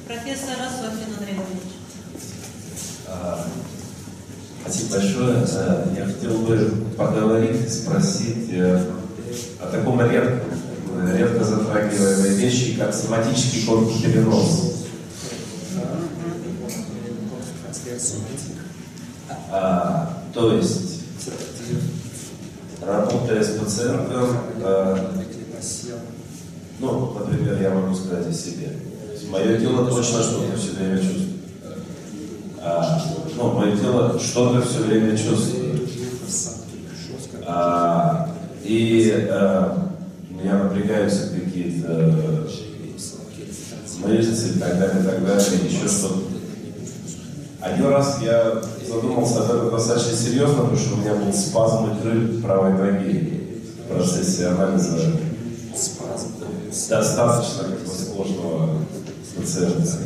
Профессор Асофин Андрей Иванович. Спасибо большое. Я хотел бы поговорить, спросить о таком редко затрагиваемой вещи, как соматический контрперенос. То есть, работая с пациентом, ну, например, я могу сказать о себе. Мое тело точно что-то все время чувствует. Мое тело что-то все время чувствует. Я напрягаюсь от какие-то мышцы и так далее, еще что-то. Один раз я задумался об этом достаточно серьезно, потому что у меня был спазм икры правой ноги в процессе анализа достаточно сложного пациента.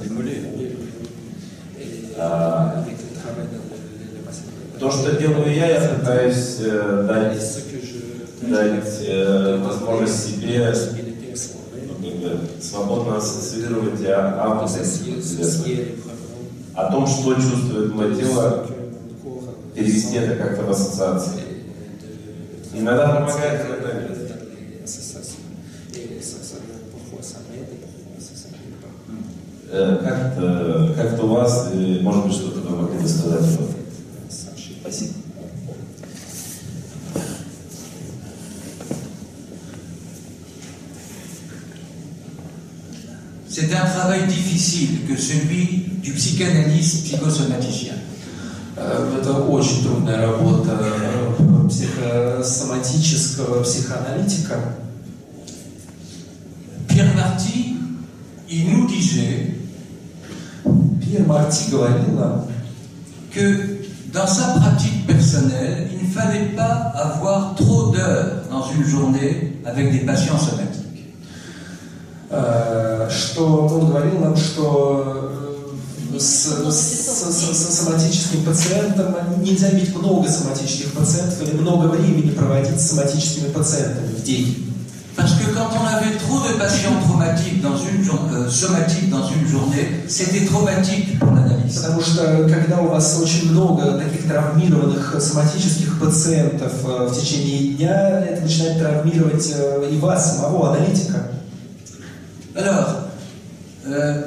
То, что делаю я пытаюсь дать возможность себе свободно ассоциировать о том, что чувствует мое тело, перевести это как-то в ассоциации. Иногда помогает, иногда нет. Как-то у вас, может быть, что-то вы могли бы сказать? Спасибо. C'est un travail difficile que celui du psychanalyste psychosomaticien. Это очень трудная работа психосоматического психоаналитика. Pierre Marty, il nous disait Пьер Марти говорил нам, que dans sa pratique personnelle, il ne fallait pas avoir trop d'heures dans une journée avec des patients somatiques. Что он говорил нам, что с соматическим пациентом нельзя иметь много соматических пациентов или много времени проводить с соматическими пациентами в день. Parce que quand on avait trop de patients traumatiques somatiques dans une journée, c'était traumatique pour l'analyse. Потому что когда у вас очень много таких травмированных соматических пациентов в течение дня, это начинает травмировать и вас, самого аналитика. Alors,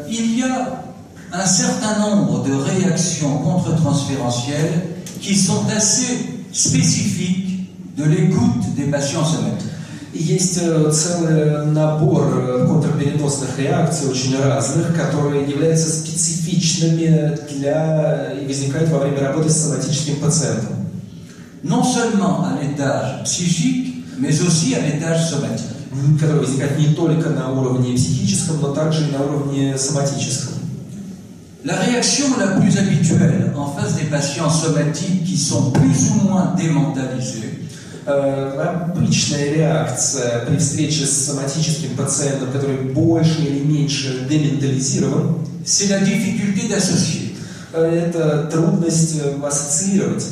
il y a un certain nombre de réactions contre-transférentielles qui sont assez spécifiques de l'écoute des patients somatiques. Есть целый набор контрпереносных реакций, очень разных, которые являются специфичными и возникают во время работы с соматическим пациентом. Non seulement à l'étage psychique, mais aussi à l'étage somatique. Которые возникают не только на уровне психическом, но также и на уровне соматическом. La réaction la plus habituelle en face des patients somatiques qui sont plus ou moins démentalisés, обычная реакция при встрече с соматическим пациентом, который больше или меньше дементализирован, c'est la difficulté d'associer. Это трудность ассоциировать.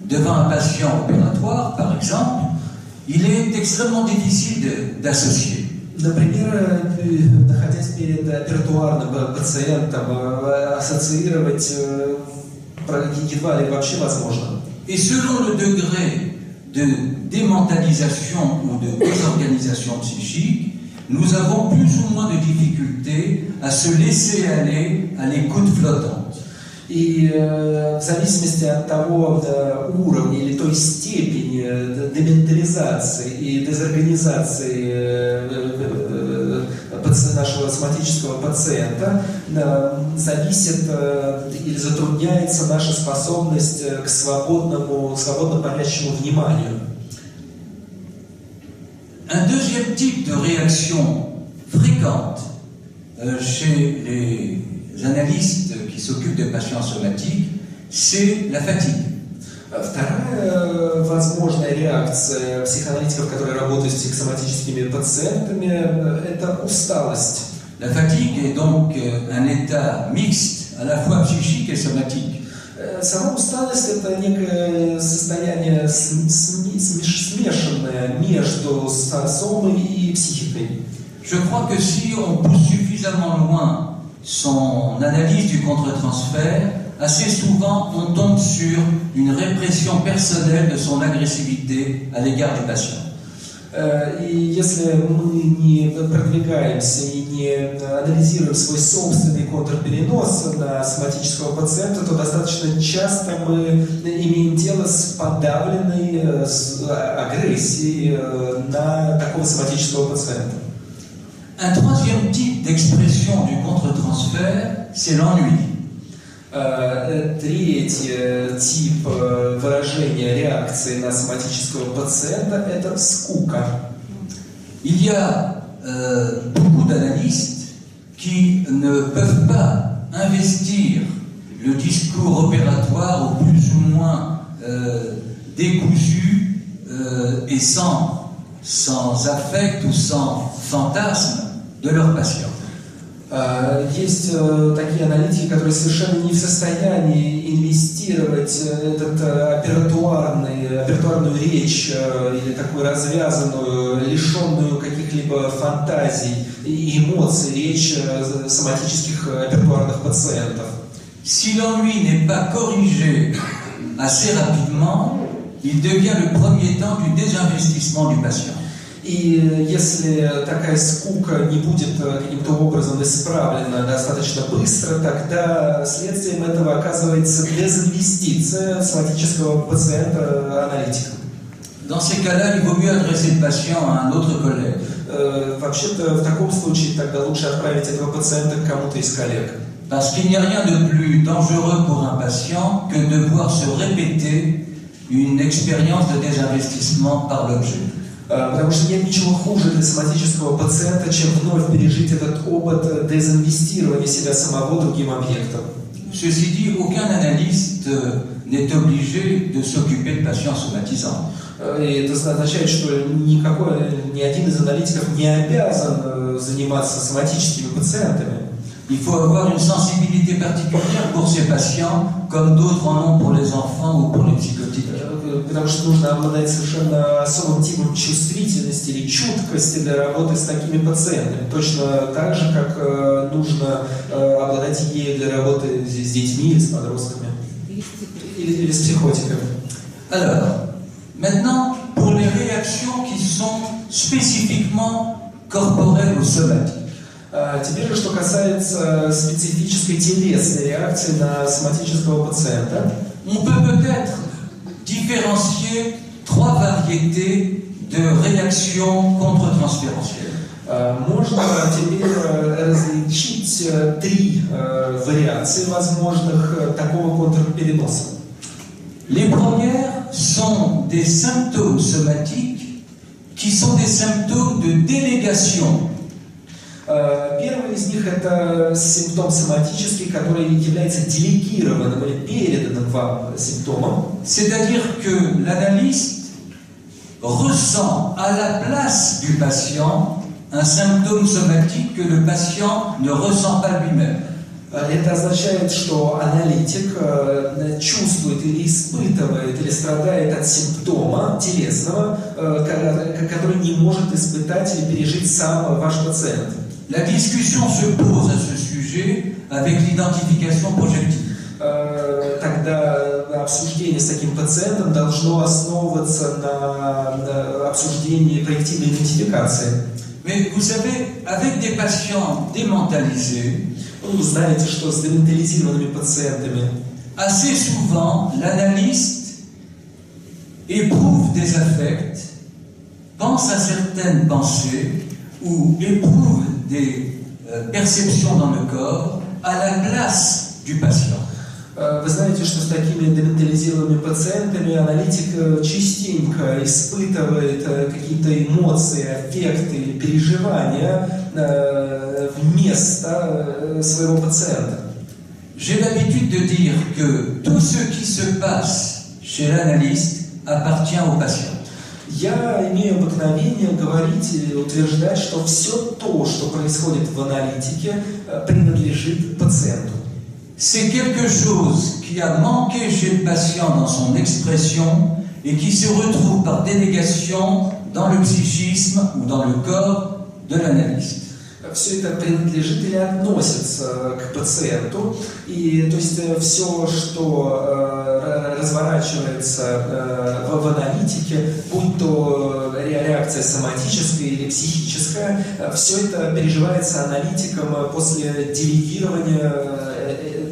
Devant un patient opératoire, par exemple, il est extrêmement difficile d'associer. Например, находясь перед оператуарным пациентом, ассоциировать едва ли вообще возможно. Et selon le degré de démentalisation ou de désorganisation psychique, nous avons plus ou moins de difficultés à se laisser aller à l'écoute flottante. И в зависимости от того уровня или той степени дементализации и дезорганизации нашего соматического пациента зависит или затрудняется наша способность к свободно парящему вниманию. Un deuxième type de réaction fréquente chez les analystes qui s'occupent des patients somatiques, c'est la fatigue. Вторая возможная реакция психоаналитиков, которые работают с психосоматическими пациентами, это усталость. La fatigue est donc un état mixte, à la fois psychique et somatique. Сама усталость – это некое состояние смешанное между сомой и психикой. Je crois que si on pousse suffisamment loin son analyse du contre-transfert, assez souvent on tombe sur une répression personnelle de son agressivité à l'égard du patient. И если мы не продвигаемся и не анализируем свой собственный контрперенос на соматического пациента, то достаточно часто мы имеем дело с подавленной агрессией на такого соматического пациента. Un troisième type d'expression du contre-transfert, c'est l'ennui. Третий тип выражения реакции на соматического пациента – это скука. Il y a beaucoup d'analystes qui ne peuvent pas investir le discours opératoire au plus ou moins décousu et sans affect ou sans fantasme de leur patient. Есть такие аналитики, которые совершенно не в состоянии инвестировать операторную речь или такую развязанную, лишенную каких-либо фантазий и эмоций речь соматических операторных пациентов. Si l'ennui n'est pas corrigé assez rapidement, il devient le premier temps du désinvestissement du patient. И если такая скука не будет каким-то образом исправлена достаточно быстро, тогда следствием этого оказывается дезинвестиция соматического пациента-аналитика. Dans ces cas-là, il vaut mieux adresser le patient à un autre collègue. Вообще-то в таком случае тогда лучше отправить этого пациента к кому-то из коллег. Parce qu'il n'y a rien de plus dangereux pour un patient que de voir se répéter une expérience de désinvestissement par l'objet. Потому что нет ничего хуже для соматического пациента, чем вновь пережить этот опыт дезинвестирования себя самого другим объектом. Ceci dit, aucun analyste n'est obligé de s'occuper de patients somatisants. И это означает, что ни один из аналитиков не обязан заниматься соматическими пациентами. Il faut avoir une sensibilité particulière pour ces patients, comme d'autres en ont pour les enfants ou pour les psychotiques. Потому что нужно обладать совершенно особым типом чувствительности или чуткости для работы с такими пациентами. Точно так же, как нужно обладать ею для работы с детьми или с подростками. Или с психотиками. Alors, maintenant, pour les réactions qui sont spécifiquement corporelles ou somatiques. Теперь же, что касается специфической телесной реакции на соматического пациента. On peut peut-être différencier trois variétés de réactions contre-transférentielles. Можно теперь различить три вариации возможных такого контрпереноса. Les premières sont des symptômes somatiques qui sont des symptômes de délégation. Первый из них это симптом соматический, который является делегированным или переданным вам симптомом. C'est-à-dire que l'analyste ressent à la place du patient un symptôme somatique que le patient ne ressent pas lui-même. Это означает, что аналитик чувствует или испытывает, или страдает от симптома телесного, который не может испытать или пережить сам ваш пациент. La discussion se pose à ce sujet avec l'identification projective. Тогда обсуждение с таким пациентом должно основываться на обсуждении проективной идентификации. Mais vous savez, avec des patients démentalisés, Вы знаете, что с дементализированными пациентами assez souvent l'analyste éprouve des affects, pense à certaines pensées ou éprouve des perceptions dans le corps à la place du patient. Вы знаете, что с такими дементализированными пациентами аналитик частенько испытывает какие-то эмоции, аффекты или переживания вместо своего пациента. J'ai l'habitude de dire que tout ce qui se passe chez l'analyste appartient au patient. Я имею обыкновение говорить или утверждать, что все то, что происходит в аналитике, принадлежит пациенту. C'est quelque chose qui a manqué chez le patient dans son expression et qui se retrouve par délégation dans le psychisme ou dans le corps de l'analyste. все это принадлежит или относится к пациенту. И то есть все, что разворачивается в аналитике, будь то реакция соматическая или психическая, все это переживается аналитиком после делегирования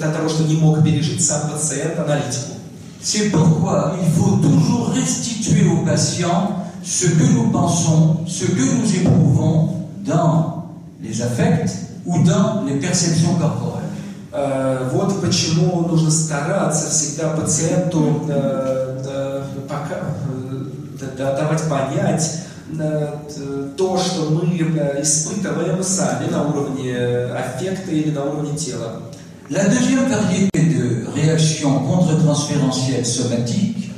того, что не мог пережить сам пациент аналитику. C'est pourquoi il faut toujours restituer au patient ce que nous pensons, ce que nous éprouvons dans les affects ou dans les perceptions corporelles. Вот почему нужно стараться всегда пациенту давать понять то, что мы испытываем сами на уровне аффекта или на уровне тела. La deuxième variété de réaction contre-transférentielle somatique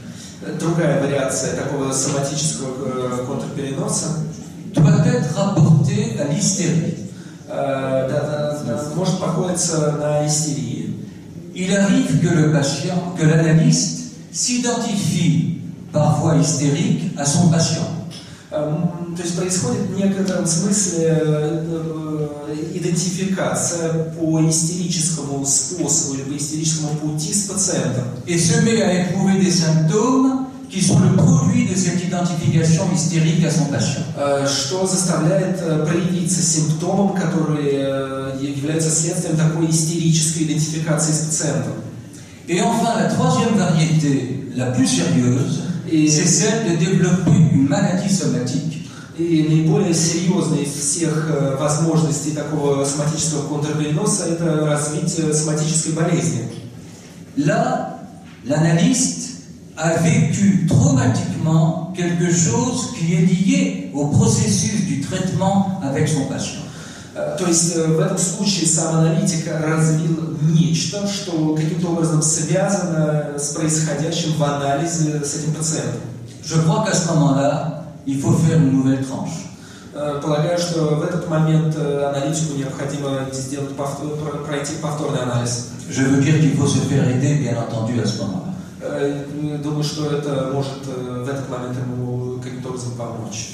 Другая вариация такого соматического контрпереноса doit être rapportée à l'hystérie. Может походиться на истерии. Il arrive que le patient, que l'analyste s'identifie par voie hystérique à son patient. То есть происходит в некотором смысле идентификация по истерическому способу или по истерическому пути с пациентом. Et se met à éprouver des symptômes qui sont le produit de cette identification hystérique à son patient. Что заставляет проявиться симптомом, которые являются следствием такой истерической идентификации с пациентом. Et enfin, la troisième variété, la plus sérieuse, c'est celle de développer une maladie somatique. И наиболее серьезной из всех возможностей такого соматического контрпереноса это развитие соматической болезни. Là, l'analyste a vécu traumatiquement quelque chose qui est lié au processus du traitement avec son patient. То есть в этом случае сам аналитик развил нечто, что каким-то образом связано с происходящим в анализе с этим пациентом. Je crois qu'à ce moment-là, il faut faire une nouvelle tranche. Полагаю, что в этот момент аналитику необходимо сделать пройти повторный анализ. Je veux dire qu'il faut se faire aider, bien entendu, à ce moment-là. Думаю, что это может в этот момент ему каким-то образом помочь.